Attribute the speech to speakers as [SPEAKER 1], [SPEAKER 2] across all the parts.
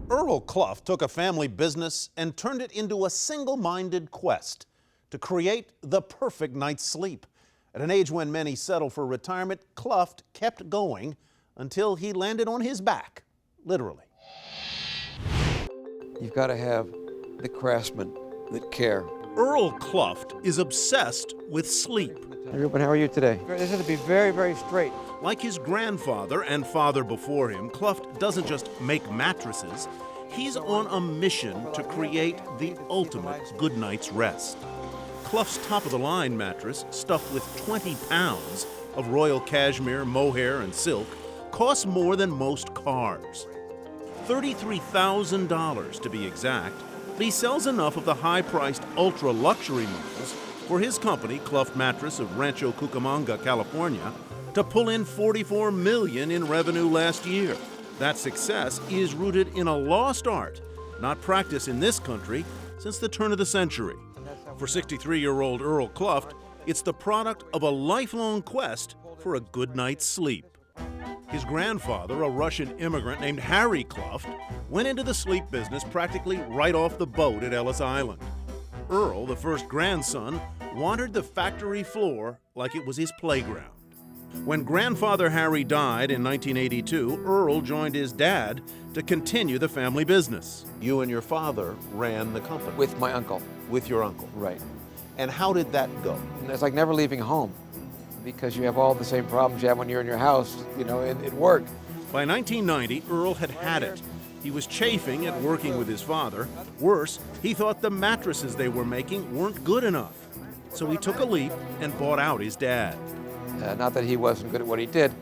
[SPEAKER 1] Earl Kluft took a family business and turned it into a single-minded quest to create the perfect night's sleep. At an age when many settle for retirement, Kluft kept going until he landed on his back, literally.
[SPEAKER 2] You've got to have the craftsmen that care.
[SPEAKER 1] Earl Kluft is obsessed with sleep.
[SPEAKER 2] Hey, Ruben, how are you today? This is to be very, very straight.
[SPEAKER 1] Like his grandfather and father before him, Kluft doesn't just make mattresses. He's on a mission to create the ultimate good night's rest. Kluft's top-of-the-line mattress, stuffed with 20 pounds of royal cashmere, mohair, and silk, costs more than most cars. $33,000 to be exact, but he sells enough of the high-priced ultra-luxury models for his company, Kluft Mattress of Rancho Cucamonga, California, to pull in $44 million in revenue last year. That success is rooted in a lost art, not practiced in this country since the turn of the century. For 63-year-old Earl Kluft, it's the product of a lifelong quest for a good night's sleep. His grandfather, a Russian immigrant named Harry Kluft, went into the sleep business practically right off the boat at Ellis Island. Earl, the first grandson, wandered the factory floor like it was his playground. When grandfather Harry died in 1982, Earl joined his dad to continue the family business. You and your father ran the company.
[SPEAKER 2] With my uncle.
[SPEAKER 1] With your uncle.
[SPEAKER 2] Right.
[SPEAKER 1] And how did that go?
[SPEAKER 2] And it's like never leaving home, because you have all the same problems you have when you're in your house, you know, at work.
[SPEAKER 1] By 1990, Earl had it. He was chafing at working with his father. Worse, he thought the mattresses they were making weren't good enough. So he took a leap and bought out his dad.
[SPEAKER 2] Not that he wasn't good at what he did,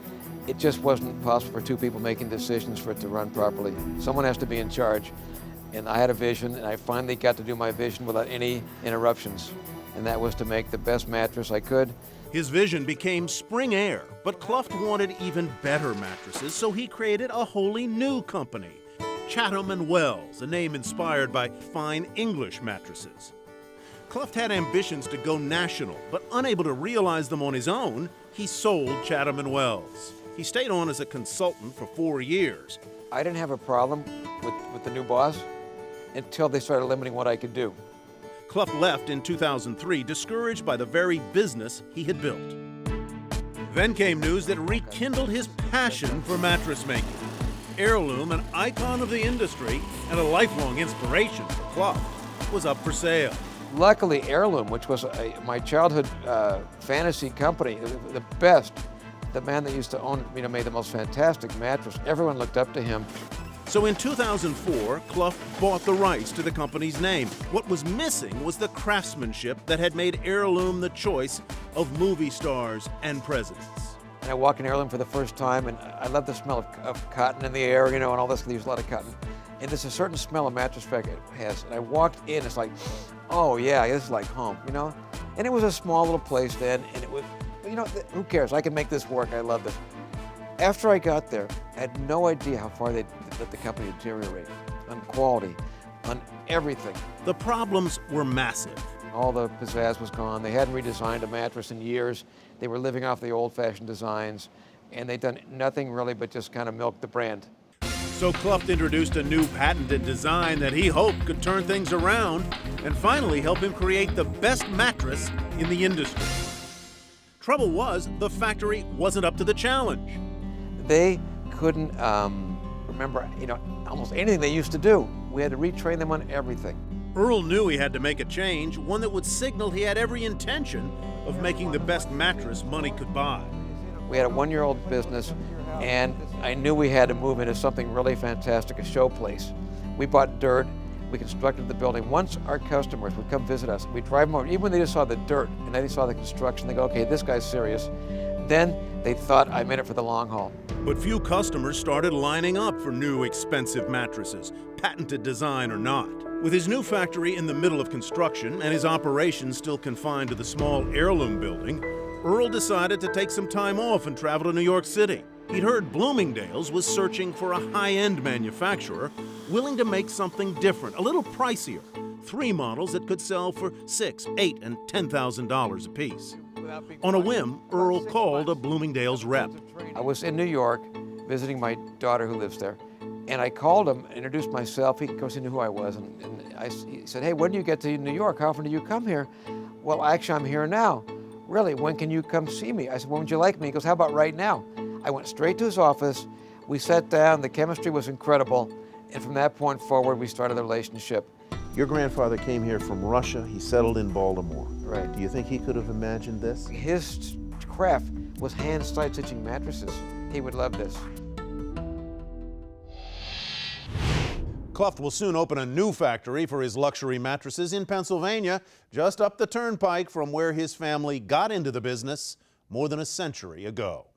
[SPEAKER 2] it just wasn't possible for two people making decisions for it to run properly. Someone has to be in charge. And I had a vision, and I finally got to do my vision without any interruptions. And that was to make the best mattress I could.
[SPEAKER 1] His vision became Spring Air, but Kluft wanted even better mattresses, so he created a wholly new company, Chatham & Wells, a name inspired by fine English mattresses. Kluft had ambitions to go national, but unable to realize them on his own, he sold Chatham & Wells. He stayed on as a consultant for 4 years.
[SPEAKER 2] I didn't have a problem with the new boss until they started limiting what I could do.
[SPEAKER 1] Kluft left in 2003, discouraged by the very business he had built. Then came news that rekindled his passion for mattress making. Heirloom, an icon of the industry and a lifelong inspiration for Kluft, was up for sale.
[SPEAKER 2] Luckily, Heirloom, which was my childhood fantasy company, the best, the man that used to own it, made the most fantastic mattress. Everyone looked up to him.
[SPEAKER 1] So in 2004, Kluft bought the rights to the company's name. What was missing was the craftsmanship that had made Heirloom the choice of movie stars and presidents.
[SPEAKER 2] And I walked in Heirloom for the first time, and I love the smell of cotton in the air, and all this. They use a lot of cotton. And there's a certain smell a mattress factory has. And I walked in, it's like, oh yeah, this is like home, And it was a small little place then, and it was, who cares? I can make this work. I love this. After I got there, I had no idea how far they'd let the company deteriorate on quality, on everything.
[SPEAKER 1] The problems were massive.
[SPEAKER 2] All the pizzazz was gone. They hadn't redesigned a mattress in years. They were living off the old-fashioned designs, and they'd done nothing really but just kind of milk the brand.
[SPEAKER 1] So Kluft introduced a new patented design that he hoped could turn things around and finally help him create the best mattress in the industry. Trouble was, the factory wasn't up to the challenge.
[SPEAKER 2] They couldn't remember, almost anything they used to do. We had to retrain them on everything.
[SPEAKER 1] Earl knew he had to make a change, one that would signal he had every intention of making the best mattress money could buy.
[SPEAKER 2] We had a one-year-old business, and I knew we had to move into something really fantastic, a showplace. We bought dirt, we constructed the building. Once our customers would come visit us, we'd drive them over, even when they just saw the dirt and then they saw the construction, they go, okay, this guy's serious. Then they thought I'm in it for the long haul.
[SPEAKER 1] But few customers started lining up for new expensive mattresses, patented design or not. With his new factory in the middle of construction and his operations still confined to the small Heirloom building, Earl decided to take some time off and travel to New York City. He'd heard Bloomingdale's was searching for a high-end manufacturer willing to make something different, a little pricier. 3 models that could sell for $6,000, $8,000, and $10,000 apiece. On a whim, Earl called a Bloomingdale's rep.
[SPEAKER 2] I was in New York visiting my daughter who lives there, And I called him, introduced myself. He, of course, he knew who I was. And he said, hey, when do you get to New York? How often do you come here? Well, actually, I'm here now. Really, when can you come see me? I said, when would you like me? He goes, how about right now? I went straight to his office. We sat down. The chemistry was incredible. And from that point forward, we started a relationship.
[SPEAKER 1] Your grandfather came here from Russia. He settled in Baltimore.
[SPEAKER 2] Right.
[SPEAKER 1] Do you think he could have imagined this?
[SPEAKER 2] His craft was hand side stitching mattresses. He would love this.
[SPEAKER 1] Kluft will soon open a new factory for his luxury mattresses in Pennsylvania, just up the turnpike from where his family got into the business more than a century ago.